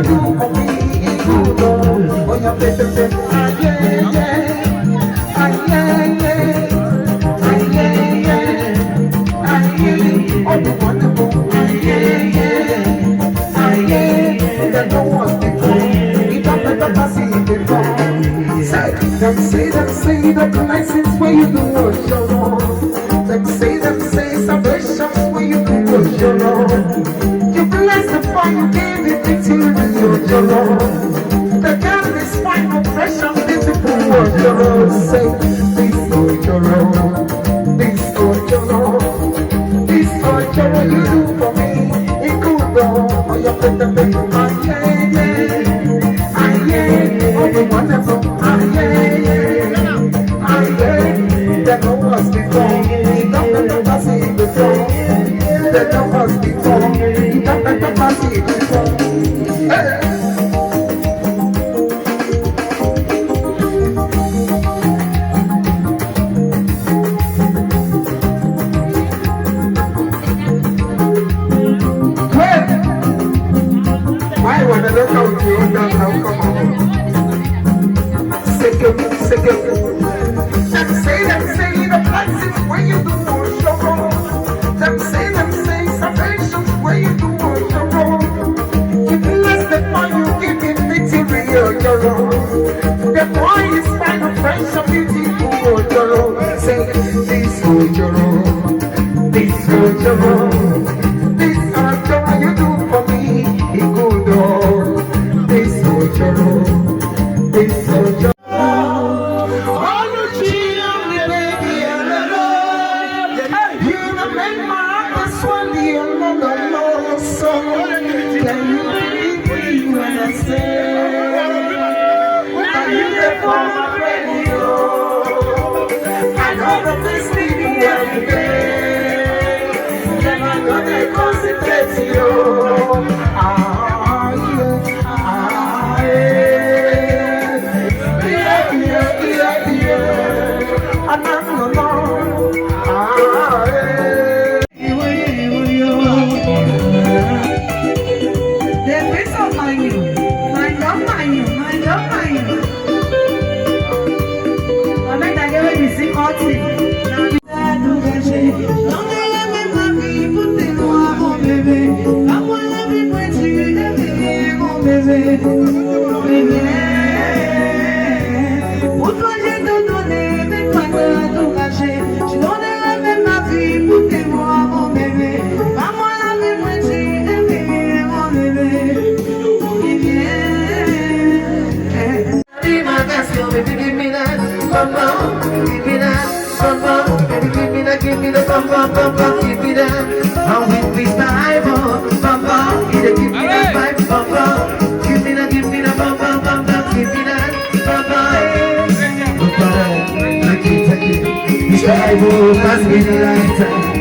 do for me, good Lord. Oh, you better say, ah, yeah, yeah. Ah, yeah, yeah. Ah, yeah, yeah. Ah, yeah. Oh, the wonderful. Ah, yeah, yeah. Ah, yeah. That no one before. It don't better see before. Say that the license where you do what you want. Say salvation's where you do what you want. You bless the fire, you gave it to your Lord. The God is fine, oppression, beautiful what you Lord. Say, this what you Lord. This what you Lord. This what you Lord you do for me. It could go. Oh, you better be my yeah. Oh, the wonderful. That no was before, it don't never see before. That no was before, it don't never see before. Why would I look out to you now? Come on. Second. Them say the places where you do what you wrong. Them say salvation's where you do what you wrong. You bless the boy, you give him victory, you're wrong. The boy is fine of fresh and beautiful, you're wrong. Say, this what you're wrong. This what you're wrong. This what you do for me, he good Lord. This what you're wrong. This what you're give me the bum, give me that. And with me Bible, give me the Bible, give me the bum, give me that, Take it. This Bible must be the light.